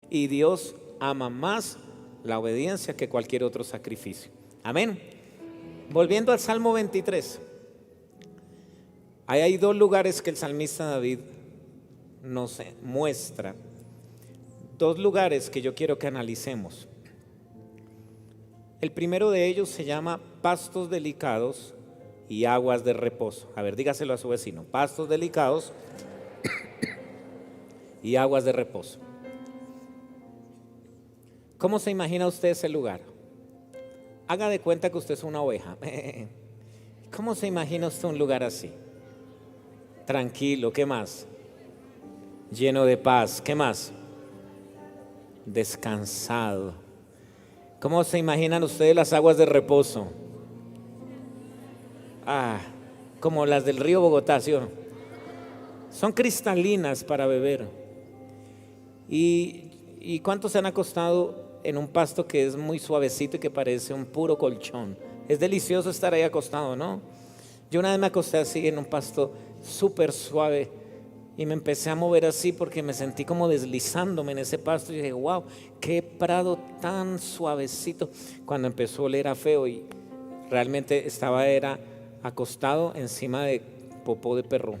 y Dios ama más la obediencia que cualquier otro sacrificio. Amén. Volviendo al Salmo 23, ahí hay dos lugares que el salmista David nos muestra, dos lugares que yo quiero que analicemos. El primero de ellos se llama pastos delicados y aguas de reposo. A ver, dígaselo a su vecino: pastos delicados y aguas de reposo. ¿Cómo se imagina usted ese lugar? Haga de cuenta que usted es una oveja. ¿Cómo se imagina usted un lugar así? Tranquilo, ¿qué más? Lleno de paz, ¿qué más? Descansado. ¿Cómo se imaginan ustedes las aguas de reposo? Como las del río Bogotá, ¿sí o no? Son cristalinas para beber. ¿Y cuántos se han acostado en un pasto que es muy suavecito y que parece un puro colchón? Es delicioso estar ahí acostado, ¿no? Yo una vez me acosté así en un pasto súper suave y me empecé a mover así porque me sentí como deslizándome en ese pasto y dije: wow, qué prado tan suavecito. Cuando empezó a oler a feo y realmente era acostado encima de popó de perro.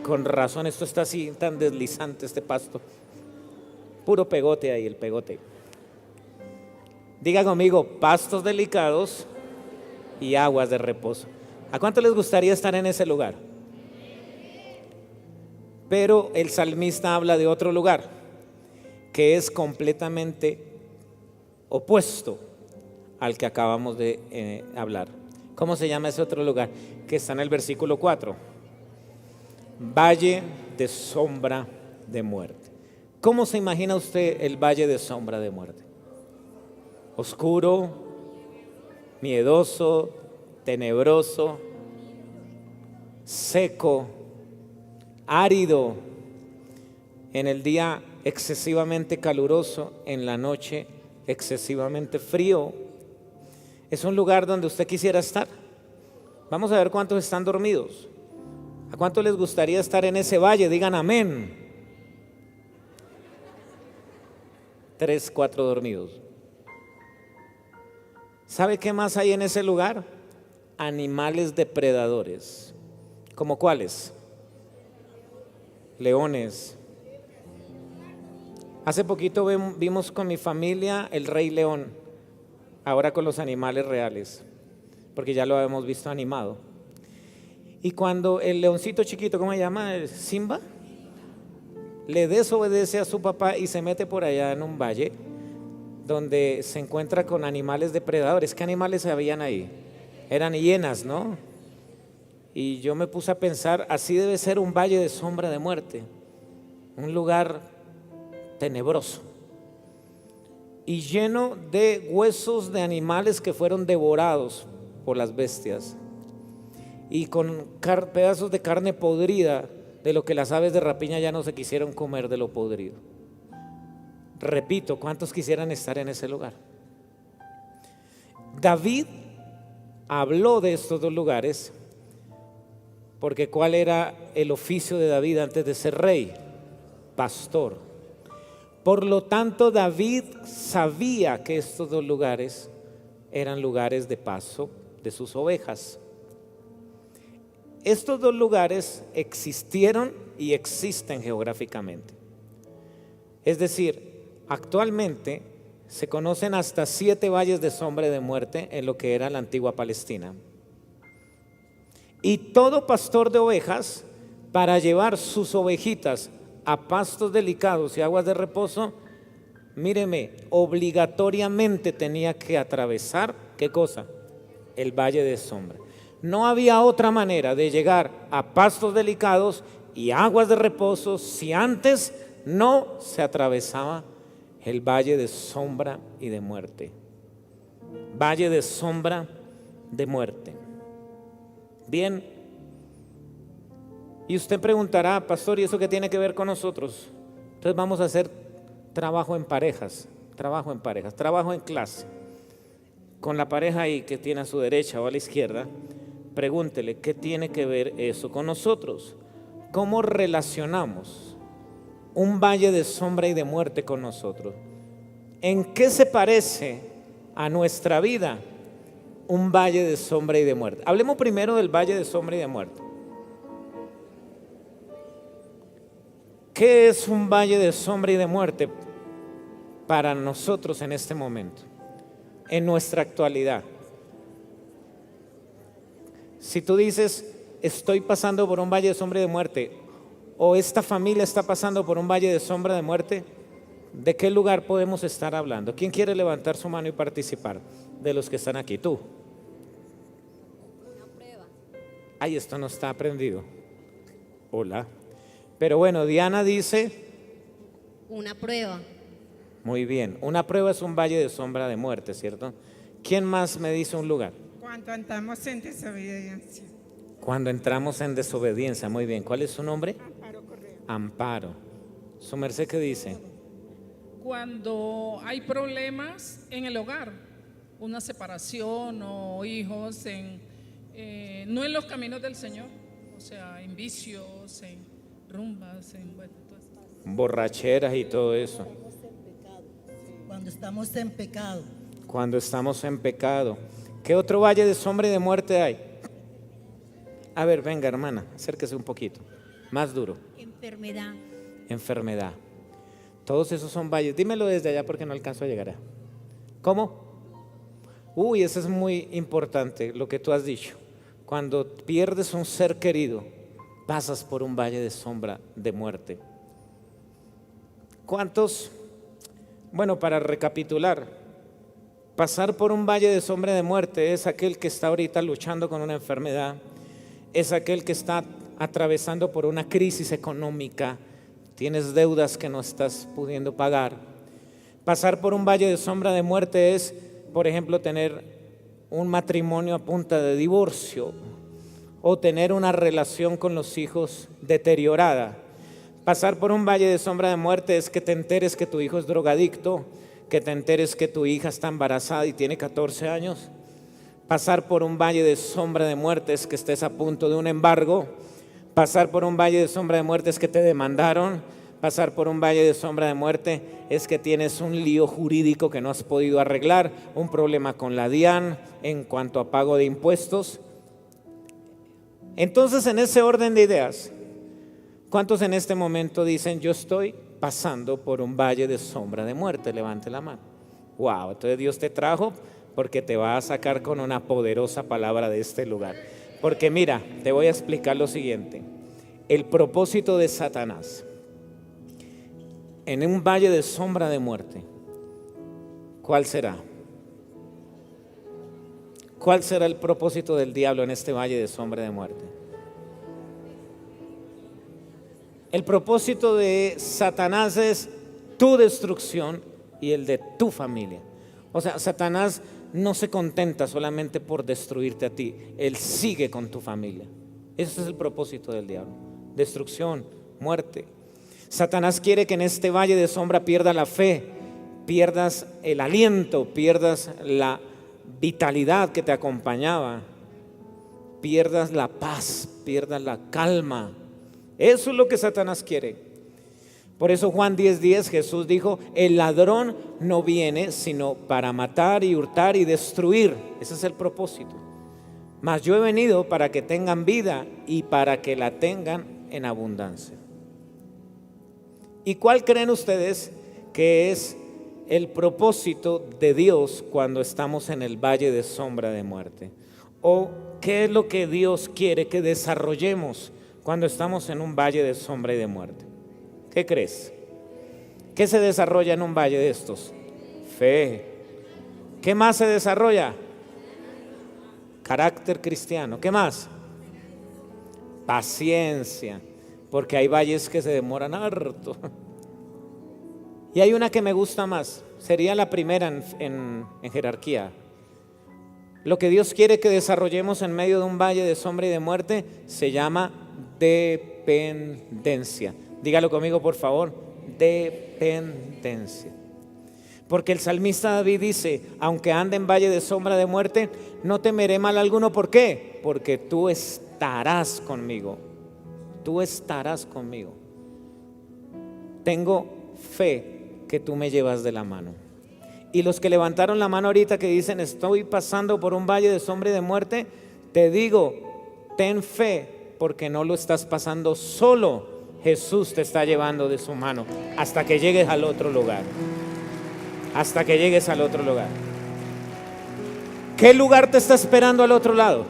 Con razón esto está así tan deslizante, este pasto. Puro pegote ahí, el pegote. Diga conmigo: pastos delicados y aguas de reposo. ¿A cuánto les gustaría estar en ese lugar? Pero el salmista habla de otro lugar que es completamente opuesto al que acabamos de hablar. ¿Cómo se llama ese otro lugar? Que está en el versículo 4. Valle de sombra de muerte. ¿Cómo se imagina usted el valle de sombra de muerte? Oscuro, miedoso, tenebroso, seco, árido, en el día excesivamente caluroso, en la noche excesivamente frío. Es un lugar donde usted quisiera estar. Vamos a ver cuántos están dormidos. ¿A cuántos les gustaría estar en ese valle? Digan amén. 3, 4 dormidos. ¿Sabe qué más hay en ese lugar? Animales depredadores. ¿Cómo cuáles? Leones. Hace poquito vimos con mi familia El Rey León, ahora con los animales reales, porque ya lo habíamos visto animado. Y cuando el leoncito chiquito, ¿cómo se llama? Simba, le desobedece a su papá y se mete por allá en un valle donde se encuentra con animales depredadores. ¿Qué animales habían ahí? Eran hienas, ¿no? Y yo me puse a pensar, así debe ser un valle de sombra de muerte, un lugar tenebroso y lleno de huesos de animales que fueron devorados por las bestias, y con pedazos de carne podrida de lo que las aves de rapiña ya no se quisieron comer, de lo podrido. Repito, ¿cuántos quisieran estar en ese lugar? David habló de estos dos lugares porque ¿cuál era el oficio de David antes de ser rey? Pastor. Por lo tanto, David sabía que estos dos lugares eran lugares de paso de sus ovejas. Estos dos lugares existieron y existen geográficamente. Es decir, actualmente se conocen hasta 7 valles de sombra de muerte en lo que era la antigua Palestina. Y todo pastor de ovejas, para llevar sus ovejitas a pastos delicados y aguas de reposo, míreme, obligatoriamente tenía que atravesar, ¿qué cosa? El valle de sombra. No había otra manera de llegar a pastos delicados y aguas de reposo si antes no se atravesaba el valle de sombra y de muerte. Valle de sombra de muerte. Bien, y usted preguntará: pastor, ¿y eso qué tiene que ver con nosotros? Entonces vamos a hacer trabajo en parejas, trabajo en clase. Con la pareja ahí que tiene a su derecha o a la izquierda, pregúntele: ¿qué tiene que ver eso con nosotros? ¿Cómo relacionamos un valle de sombra y de muerte con nosotros. ¿En qué se parece a nuestra vida un valle de sombra y de muerte? Hablemos primero del valle de sombra y de muerte. ¿Qué es un valle de sombra y de muerte para nosotros en este momento, en nuestra actualidad? Si tú dices, estoy pasando por un valle de sombra y de muerte, o esta familia está pasando por un valle de sombra de muerte, ¿de qué lugar podemos estar hablando? ¿Quién quiere levantar su mano y participar de los que están aquí? Tú. Una prueba. Ay, esto no está aprendido. Hola. Pero bueno, Diana dice, Una prueba. muy bien, una prueba es un valle de sombra de muerte, ¿cierto? ¿Quién más me dice un lugar? Cuando andamos en desobediencia. Cuando entramos en desobediencia, muy bien. ¿Cuál es su nombre? Amparo Correa. Amparo. ¿Su merced qué dice? Cuando hay problemas en el hogar, una separación o hijos no en los caminos del Señor, o sea, en vicios, en rumbas, en bueno, todo esto. Borracheras y todo eso. Cuando estamos en pecado. Cuando estamos en pecado. ¿Qué otro valle de sombra y de muerte hay? A ver, venga, hermana, acérquese un poquito. Más duro. Enfermedad. Enfermedad. Todos esos son valles. Dímelo desde allá porque no alcanzo a llegar. ¿Cómo? Uy, eso es muy importante lo que tú has dicho. Cuando pierdes un ser querido, pasas por un valle de sombra de muerte. ¿Cuántos? Bueno, para recapitular, pasar por un valle de sombra de muerte es aquel que está ahorita luchando con una enfermedad, es aquel que está atravesando por una crisis económica, tienes deudas que no estás pudiendo pagar. Pasar por un valle de sombra de muerte es, por ejemplo, tener un matrimonio a punta de divorcio o tener una relación con los hijos deteriorada. Pasar por un valle de sombra de muerte es que te enteres que tu hijo es drogadicto, que te enteres que tu hija está embarazada y tiene 14 años. Pasar por un valle de sombra de muerte es que estés a punto de un embargo. Pasar por un valle de sombra de muerte es que te demandaron. Pasar por un valle de sombra de muerte es que tienes un lío jurídico que no has podido arreglar, un problema con la DIAN en cuanto a pago de impuestos. Entonces, en ese orden de ideas, ¿cuántos en este momento dicen, yo estoy pasando por un valle de sombra de muerte? Levante la mano. Wow, entonces Dios te trajo porque te va a sacar con una poderosa palabra de este lugar. Porque mira, te voy a explicar lo siguiente. El propósito de Satanás en un valle de sombra de muerte, ¿cuál será? ¿Cuál será el propósito del diablo en este valle de sombra de muerte? El propósito de Satanás es tu destrucción y el de tu familia. O sea, Satanás no se contenta solamente por destruirte a ti, él sigue con tu familia. Ese es el propósito del diablo: destrucción, muerte. Satanás quiere que en este valle de sombra pierdas la fe, pierdas el aliento, pierdas la vitalidad que te acompañaba, pierdas la paz, pierdas la calma. Eso es lo que Satanás quiere. Por eso Juan 10:10 Jesús dijo, el ladrón no viene sino para matar y hurtar y destruir. Ese es el propósito. Mas yo he venido para que tengan vida y para que la tengan en abundancia. ¿Y cuál creen ustedes que es el propósito de Dios cuando estamos en el valle de sombra de muerte? ¿O qué es lo que Dios quiere que desarrollemos cuando estamos en un valle de sombra y de muerte? ¿Qué crees? ¿Qué se desarrolla en un valle de estos? Fe. ¿Qué más se desarrolla? Carácter cristiano. ¿Qué más? Paciencia. Porque hay valles que se demoran harto. Y hay una que me gusta más. Sería la primera en jerarquía. Lo que Dios quiere que desarrollemos en medio de un valle de sombra y de muerte se llama dependencia. Dígalo conmigo, por favor. Dependencia. Porque el salmista David dice, aunque ande en valle de sombra de muerte, no temeré mal alguno. ¿Por qué? Porque tú estarás conmigo. Tú estarás conmigo. tengo fe que tú me llevas de la mano. Y los que levantaron la mano ahorita que dicen, estoy pasando por un valle de sombra y de muerte, te digo, ten fe, porque no lo estás pasando solo. Jesús te está llevando de su mano hasta que llegues al otro lugar. Hasta que llegues al otro lugar. ¿Qué lugar te está esperando al otro lado?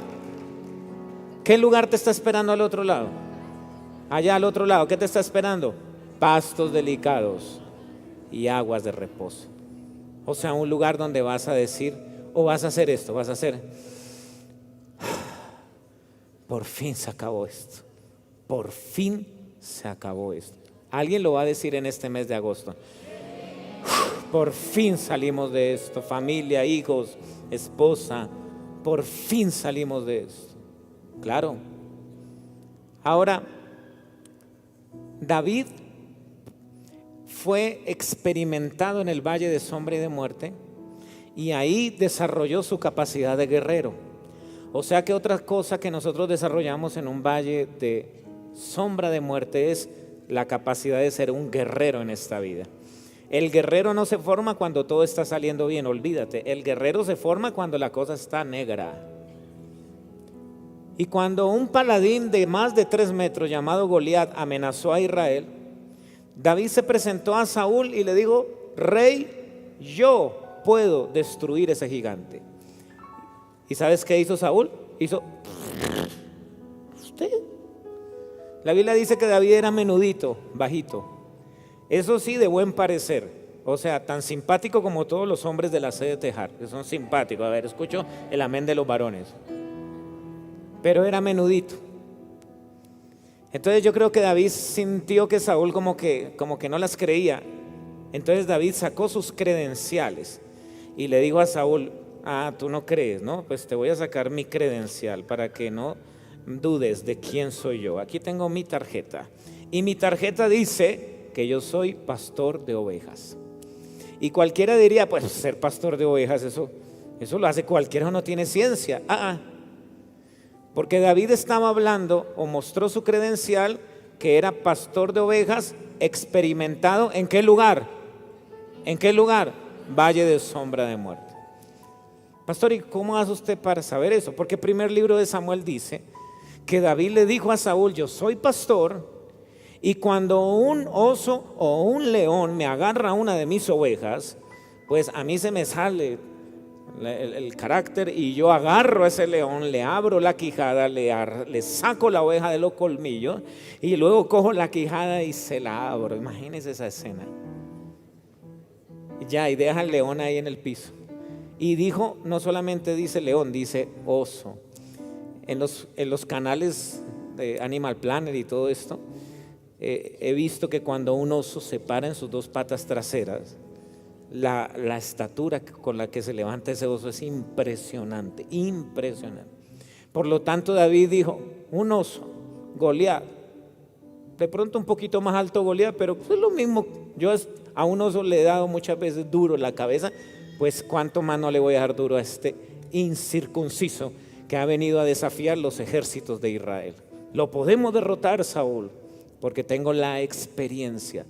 ¿Qué lugar te está esperando al otro lado? Allá al otro lado, ¿qué te está esperando? Pastos delicados y aguas de reposo. O sea, un lugar donde vas a decir, o vas a hacer esto, vas a hacer, por fin se acabó esto. Por fin se acabó esto. Alguien lo va a decir en este mes de agosto. Por fin salimos de esto, familia, hijos, esposa, por fin salimos de esto. Claro. Ahora, David fue experimentado en el valle de sombra y de muerte y ahí desarrolló su capacidad de guerrero. O sea que otra cosa que nosotros desarrollamos en un valle de sombra de muerte es la capacidad de ser un guerrero en esta vida. El guerrero no se forma cuando todo está saliendo bien, olvídate. El guerrero se forma cuando la cosa está negra. Y cuando un paladín de más de 3 metros llamado Goliat amenazó a Israel, David se presentó a Saúl y le dijo, rey, yo puedo destruir ese gigante. ¿Y sabes qué hizo Saúl? Hizo, ¿usted? La Biblia dice que David era menudito, bajito. Eso sí, de buen parecer. O sea, tan simpático como todos los hombres de la sede de Tejar, que son simpáticos. A ver, escucho el amén de los varones. Pero era menudito. Entonces yo creo que David sintió que Saúl como que no las creía. Entonces David sacó sus credenciales y le dijo a Saúl, tú no crees, ¿no? Pues te voy a sacar mi credencial para que no dudes de quién soy yo. Aquí tengo mi tarjeta. Y mi tarjeta dice que yo soy pastor de ovejas. Y cualquiera diría, pues ser pastor de ovejas, eso lo hace cualquiera, no tiene ciencia. Porque David estaba hablando o mostró su credencial que era pastor de ovejas experimentado. ¿En qué lugar? ¿En qué lugar? Valle de sombra de muerte. Pastor, ¿y cómo hace usted para saber eso? Porque el primer libro de Samuel dice que David le dijo a Saúl, yo soy pastor y cuando un oso o un león me agarra una de mis ovejas, pues a mí se me sale el carácter y yo agarro a ese león, le abro la quijada, le saco la oveja de los colmillos y luego cojo la quijada y se la abro. Imagínense esa escena. Ya, y deja al león ahí en el piso. Y dijo, no solamente dice león, dice oso. En los canales de Animal Planet y todo esto, he visto que cuando un oso se para en sus 2 patas traseras, la estatura con la que se levanta ese oso es impresionante, impresionante. Por lo tanto David dijo, un oso, Goliat, de pronto un poquito más alto Goliat, pero es lo mismo. Yo a un oso le he dado muchas veces duro en la cabeza, pues cuánto más no le voy a dar duro a este incircunciso que ha venido a desafiar los ejércitos de Israel. Lo podemos derrotar, Saúl, porque tengo la experiencia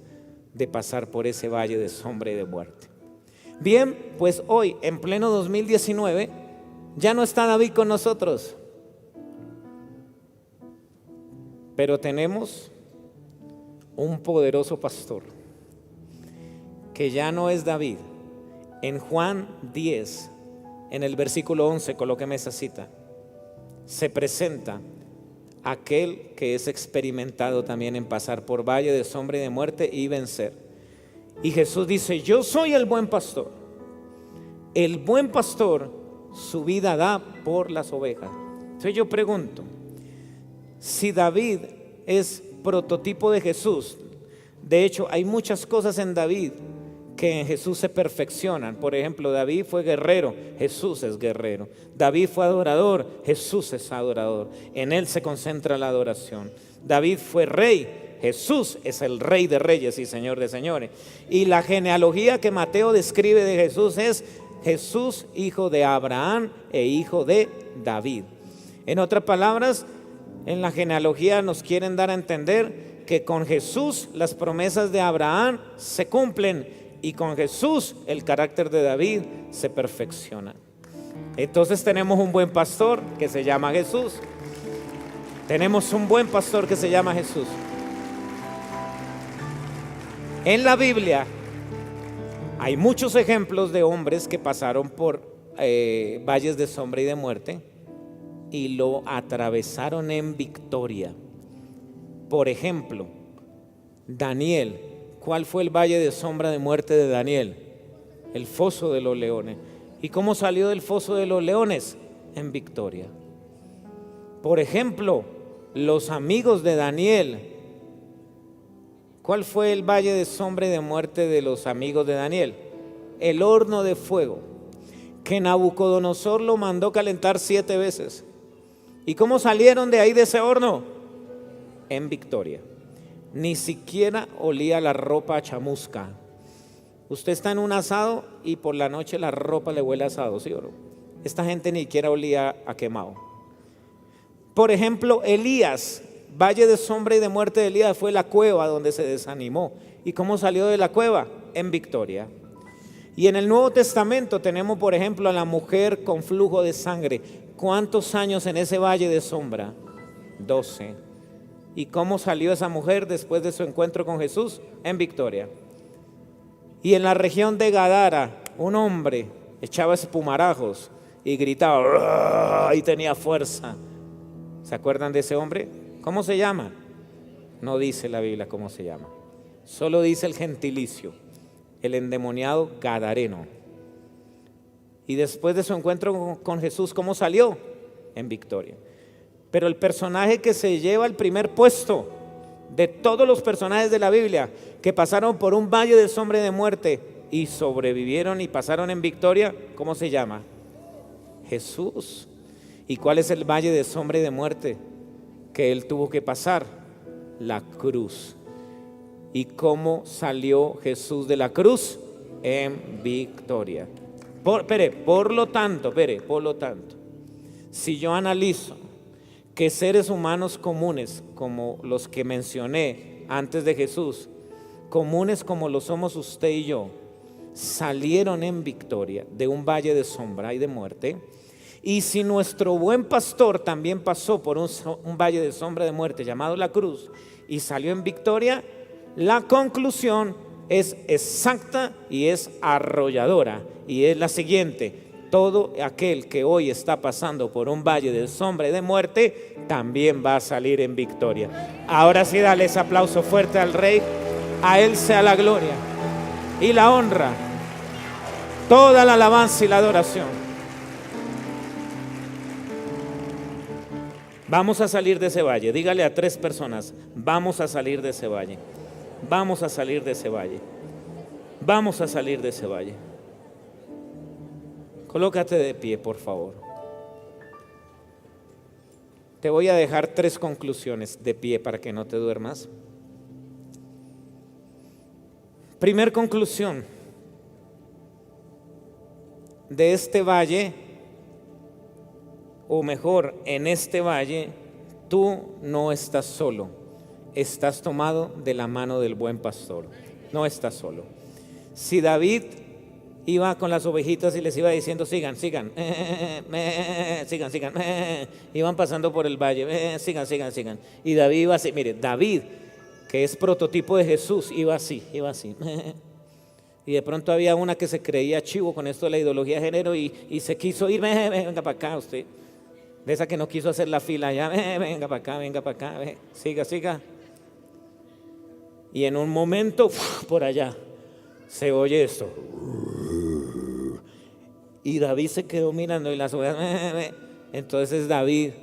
de pasar por ese valle de sombra y de muerte. Bien, pues hoy, en pleno 2019, ya no está David con nosotros, pero tenemos un poderoso pastor, que ya no es David. En Juan 10, en el versículo 11, colóqueme esa cita, se presenta aquel que es experimentado también en pasar por valle de sombra y de muerte y vencer. Y Jesús dice, yo soy el buen pastor. El buen pastor su vida da por las ovejas. Entonces yo pregunto, si David es prototipo de Jesús, de hecho hay muchas cosas en David que en Jesús se perfeccionan. Por ejemplo, David fue guerrero, Jesús es guerrero. David fue adorador, Jesús es adorador. En él se concentra la adoración. David fue rey, Jesús es el rey de reyes y señor de señores. Y la genealogía que Mateo describe de Jesús es Jesús, hijo de Abraham e hijo de David. En otras palabras, en la genealogía nos quieren dar a entender que con Jesús las promesas de Abraham se cumplen y con Jesús el carácter de David se perfecciona. Entonces tenemos un buen pastor que se llama Jesús. Tenemos un buen pastor que se llama Jesús. En la Biblia hay muchos ejemplos de hombres que pasaron por valles de sombra y de muerte y lo atravesaron en victoria. Por ejemplo, Daniel. ¿Cuál fue el valle de sombra de muerte de Daniel? El foso de los leones. ¿Y cómo salió del foso de los leones? En victoria. Por ejemplo, los amigos de Daniel. ¿Cuál fue el valle de sombra y de muerte de los amigos de Daniel? El horno de fuego, que Nabucodonosor lo mandó calentar 7 veces. ¿Y cómo salieron de ahí, de ese horno? En victoria. Ni siquiera olía la ropa a chamusca. Usted está en un asado y por la noche la ropa le huele a asado, ¿sí o no? Esta gente ni siquiera olía a quemado. Por ejemplo, Elías, valle de sombra y de muerte de Elías fue la cueva donde se desanimó. ¿Y cómo salió de la cueva? En victoria. Y en el Nuevo Testamento tenemos, por ejemplo, a la mujer con flujo de sangre. ¿Cuántos años en ese valle de sombra? 12. ¿Y cómo salió esa mujer después de su encuentro con Jesús? En victoria. Y en la región de Gadara, un hombre echaba espumarajos y gritaba y tenía fuerza. ¿Se acuerdan de ese hombre? ¿Cómo se llama? No dice la Biblia cómo se llama. Solo dice el gentilicio, el endemoniado gadareno. Y después de su encuentro con Jesús, ¿cómo salió? En victoria. Pero el personaje que se lleva el primer puesto de todos los personajes de la Biblia que pasaron por un valle de sombra y de muerte y sobrevivieron y pasaron en victoria, ¿cómo se llama? Jesús. ¿Y cuál es el valle de sombra y de muerte que él tuvo que pasar? La cruz. ¿Y cómo salió Jesús de la cruz? En victoria. Por lo tanto, si yo analizo que seres humanos comunes, como los que mencioné antes de Jesús, comunes como lo somos usted y yo, salieron en victoria de un valle de sombra y de muerte, y si nuestro buen pastor también pasó por un valle de sombra y de muerte llamado la cruz y salió en victoria, la conclusión es exacta y es arrolladora, y es la siguiente: todo aquel que hoy está pasando por un valle de sombra y de muerte también va a salir en victoria. Ahora sí, dale ese aplauso fuerte al Rey. A Él sea la gloria y la honra, toda la alabanza y la adoración. Vamos a salir de ese valle. Dígale a 3 personas: vamos a salir de ese valle. Vamos a salir de ese valle. Vamos a salir de ese valle. Colócate de pie, por favor. Te voy a dejar 3 conclusiones de pie para que no te duermas. Primer conclusión: de este valle, o mejor, en este valle, tú no estás solo. Estás tomado de la mano del buen pastor. No estás solo. Si David iba con las ovejitas y les iba diciendo: sigan, sigan, sigan, iban pasando por el valle, sigan. Y David iba así. Mire, David, que es prototipo de Jesús, iba así. Y de pronto había una que se creía chivo con esto de la ideología de género y se quiso ir: venga para acá usted. De esa que no quiso hacer la fila ya: venga para acá, siga. Y en un momento, por allá, se oye esto. Y David se quedó mirando y las ovejas. Entonces David,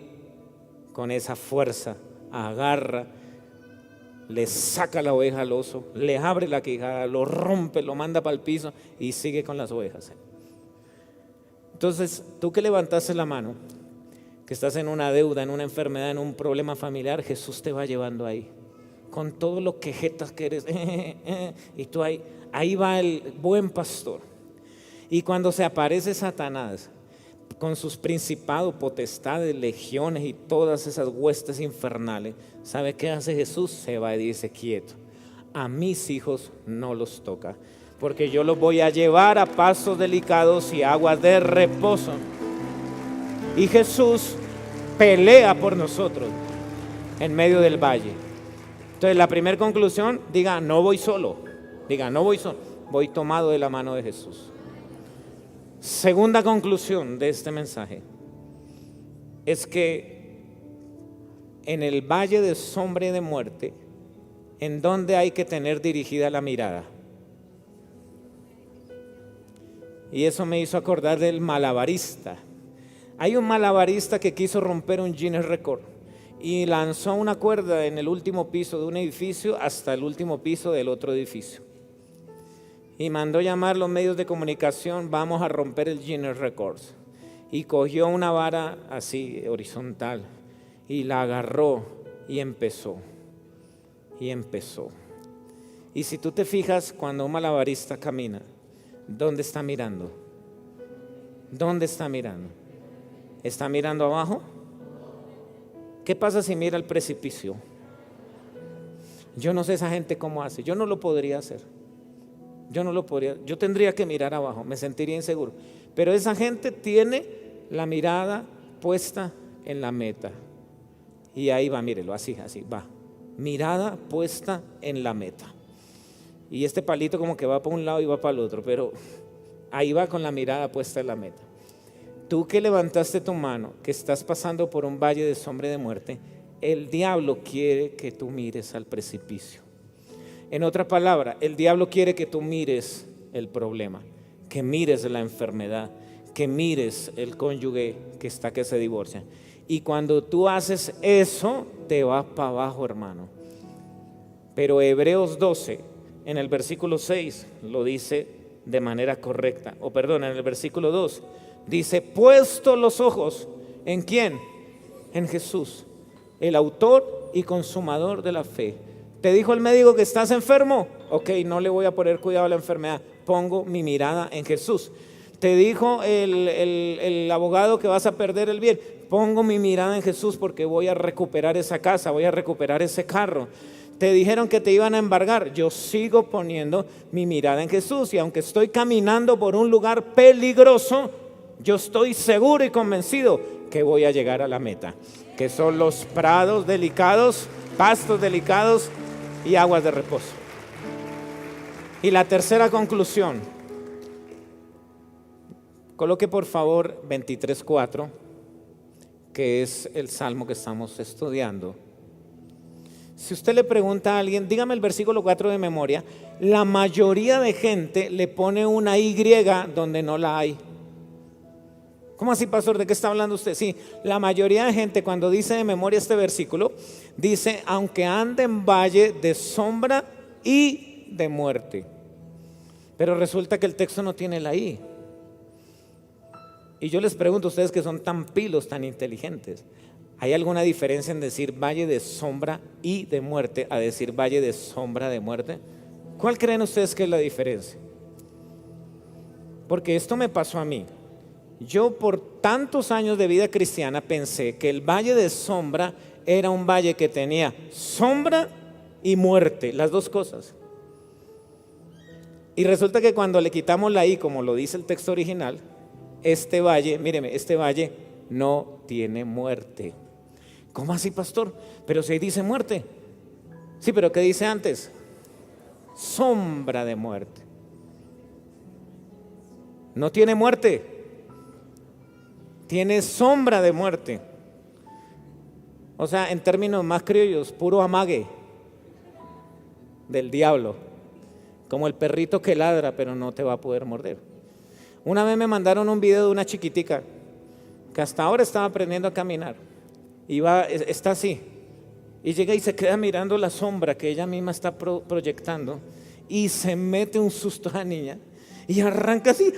con esa fuerza, agarra, le saca la oveja al oso, le abre la quijada, lo rompe, lo manda para el piso y sigue con las ovejas. Entonces, tú que levantaste la mano, que estás en una deuda, en una enfermedad, en un problema familiar, Jesús te va llevando ahí, con todo lo quejetas que eres, y tú ahí va el buen pastor. Y cuando se aparece Satanás, con sus principados, potestades, legiones y todas esas huestes infernales, ¿sabe qué hace Jesús? Se va y dice: quieto, a mis hijos no los toca, porque yo los voy a llevar a pasos delicados y aguas de reposo. Y Jesús pelea por nosotros en medio del valle. Entonces la primera conclusión, diga: no voy solo. Diga: no voy solo, voy tomado de la mano de Jesús. Segunda conclusión de este mensaje es que en el valle de sombra y de muerte, ¿en dónde hay que tener dirigida la mirada? Y eso me hizo acordar del malabarista. Hay un malabarista que quiso romper un Guinness Record y lanzó una cuerda en el último piso de un edificio hasta el último piso del otro edificio. Y mandó llamar los medios de comunicación: vamos a romper el Guinness Records. Y cogió una vara así horizontal y la agarró y empezó. Y si tú te fijas, cuando un malabarista camina, ¿dónde está mirando? ¿Dónde está mirando? ¿Está mirando abajo? ¿Qué pasa si mira el precipicio? Yo no sé esa gente cómo hace. Yo no lo podría hacer. Yo tendría que mirar abajo, me sentiría inseguro. Pero esa gente tiene la mirada puesta en la meta. Y ahí va, mírelo, así va. Mirada puesta en la meta. Y este palito como que va para un lado y va para el otro, pero ahí va con la mirada puesta en la meta. Tú que levantaste tu mano, que estás pasando por un valle de sombra y de muerte, el diablo quiere que tú mires al precipicio. En otra palabra, el diablo quiere que tú mires el problema, que mires la enfermedad, que mires el cónyuge que se divorcia. Y cuando tú haces eso, te vas para abajo, hermano. Pero Hebreos 12, en el versículo 6, lo dice de manera correcta. En el versículo 2, dice: puesto los ojos, ¿en quién? En Jesús, el autor y consumador de la fe. ¿Te dijo el médico que estás enfermo? Ok, no le voy a poner cuidado a la enfermedad, pongo mi mirada en Jesús. ¿Te dijo el abogado que vas a perder el bien? Pongo mi mirada en Jesús porque voy a recuperar esa casa, voy a recuperar ese carro. Te dijeron que te iban a embargar, yo sigo poniendo mi mirada en Jesús. Y aunque estoy caminando por un lugar peligroso, yo estoy seguro y convencido que voy a llegar a la meta, que son los prados delicados, pastos delicados y aguas de reposo. Y la tercera conclusión, coloque por favor 23:4, que es el salmo que estamos estudiando. Si usted le pregunta a alguien, dígame el versículo 4 de memoria, la mayoría de gente le pone una Y donde no la hay. ¿Cómo así, pastor? ¿De qué está hablando usted? Sí, la mayoría de gente cuando dice de memoria este versículo, dice: aunque ande en valle de sombra y de muerte. Pero resulta que el texto no tiene la I. Y yo les pregunto a ustedes que son tan pilos, tan inteligentes, ¿hay alguna diferencia en decir valle de sombra y de muerte a decir valle de sombra de muerte? ¿Cuál creen ustedes que es la diferencia? Porque esto me pasó a mí. Yo por tantos años de vida cristiana pensé que el valle de sombra era un valle que tenía sombra y muerte, las dos cosas. Y resulta que cuando le quitamos la I, como lo dice el texto original, este valle, míreme, este valle no tiene muerte. ¿Cómo así, pastor? Pero si ahí dice muerte. Sí, pero ¿qué dice antes? Sombra de muerte. No tiene muerte. Tiene sombra de muerte. O sea, en términos más criollos, puro amague del diablo. Como el perrito que ladra, pero no te va a poder morder. Una vez me mandaron un video de una chiquitica que hasta ahora estaba aprendiendo a caminar. Está así. Y llega y se queda mirando la sombra que ella misma está proyectando. Y se mete un susto a la niña. Y arranca así.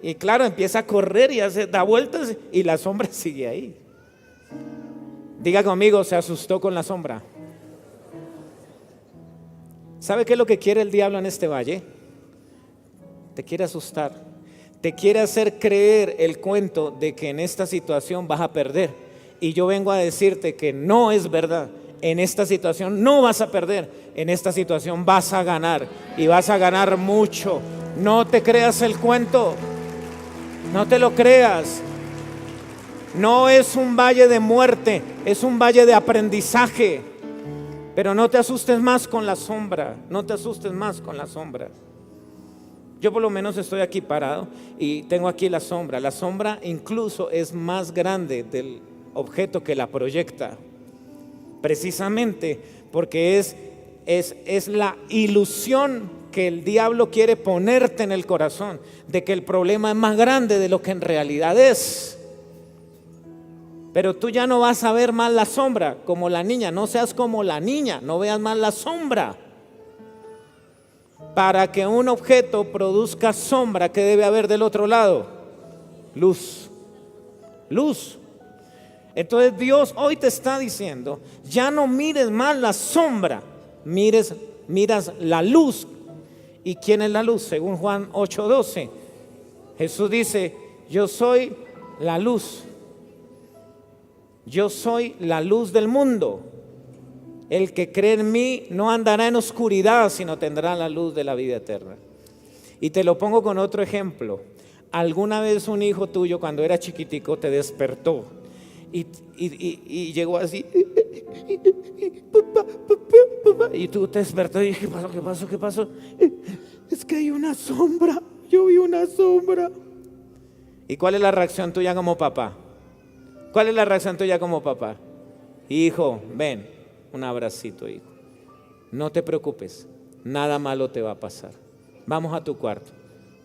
Y claro, empieza a correr y da vueltas y la sombra sigue ahí. Diga conmigo, se asustó con la sombra. ¿Sabe qué es lo que quiere el diablo en este valle? Te quiere asustar. te quiere hacer creer el cuento de que en esta situación vas a perder. Y yo vengo a decirte que no es verdad. En esta situación no vas a perder, en esta situación vas a ganar y vas a ganar mucho. No te creas el cuento, no te lo creas. No es un valle de muerte, es un valle de aprendizaje. Pero no te asustes más con la sombra, no te asustes más con la sombra. Yo por lo menos estoy aquí parado y tengo aquí la sombra. La sombra incluso es más grande del objeto que la proyecta. Precisamente porque es la ilusión que el diablo quiere ponerte en el corazón de que el problema es más grande de lo que en realidad es. Pero tú ya no vas a ver más la sombra como la niña. No seas como la niña, no veas más la sombra. Para que un objeto produzca sombra, ¿qué debe haber del otro lado? Luz. Luz. Entonces Dios hoy te está diciendo, ya no mires más la sombra, miras la luz. ¿Y quién es la luz? Según Juan 8:12, Jesús dice, yo soy la luz. Yo soy la luz del mundo. El que cree en mí no andará en oscuridad, sino tendrá la luz de la vida eterna. Y te lo pongo con otro ejemplo. ¿Alguna vez un hijo tuyo cuando era chiquitico te despertó y llegó así? Y tú te despertó y dije, ¿qué pasó? Es que hay una sombra, yo vi una sombra. ¿Y cuál es la reacción tuya como papá? ¿Cuál es la reacción tuya como papá? Hijo, ven, un abracito, hijo. No te preocupes, nada malo te va a pasar. Vamos a tu cuarto.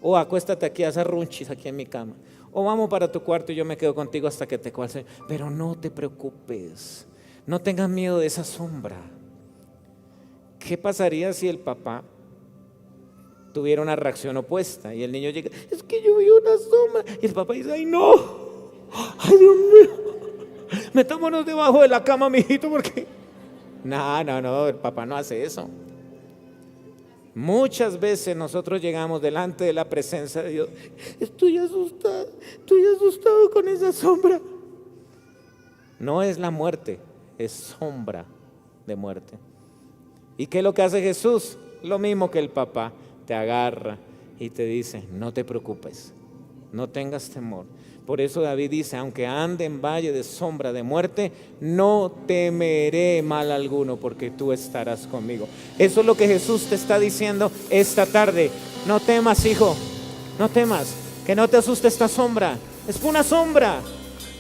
O acuéstate aquí, haz runchis aquí en mi cama. O vamos para tu cuarto y yo me quedo contigo hasta que te cuelgue. Pero no te preocupes, no tengas miedo de esa sombra. ¿Qué pasaría si el papá tuviera una reacción opuesta y el niño llega, es que yo vi una sombra? Y el papá dice, ay no, ay Dios mío, metámonos debajo de la cama, mijito, porque no, el papá no hace eso. Muchas veces nosotros llegamos delante de la presencia de Dios, estoy asustado con esa sombra. No es la muerte, es sombra de muerte. ¿Y qué es lo que hace Jesús? Lo mismo que el papá, te agarra y te dice, no te preocupes, no tengas temor. Por eso David dice, aunque ande en valle de sombra de muerte, no temeré mal alguno, porque tú estarás conmigo. Eso es lo que Jesús te está diciendo esta tarde. No temas, hijo, no temas, que no te asuste esta sombra. Es una sombra.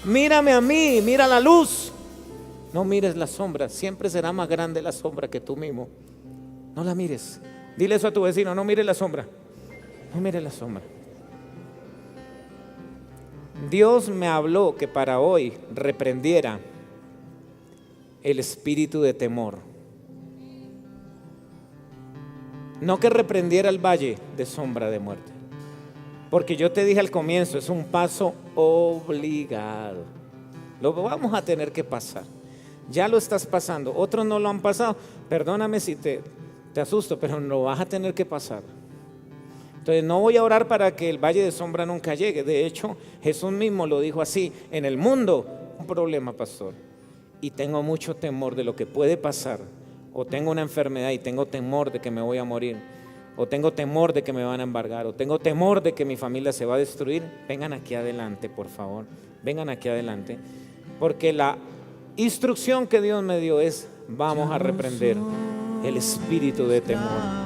Mírame a mí, mira la luz. No mires la sombra, siempre será más grande la sombra que tú mismo. No la mires. Dile eso a tu vecino, no mires la sombra. No mires la sombra. Dios me habló que para hoy reprendiera el espíritu de temor. No que reprendiera el valle de sombra de muerte. Porque yo te dije al comienzo, es un paso obligado. Lo vamos a tener que pasar. Ya lo estás pasando. Otros no lo han pasado. Perdóname si te asusto, pero lo vas a tener que pasar. Entonces no voy a orar para que el valle de sombra nunca llegue. De hecho, Jesús mismo lo dijo así, en el mundo un problema, pastor, y tengo mucho temor de lo que puede pasar, o tengo una enfermedad y tengo temor de que me voy a morir, o tengo temor de que me van a embargar, o tengo temor de que mi familia se va a destruir. Vengan aquí adelante, por favor, vengan aquí adelante, porque la instrucción que Dios me dio es, vamos a reprender el espíritu de temor.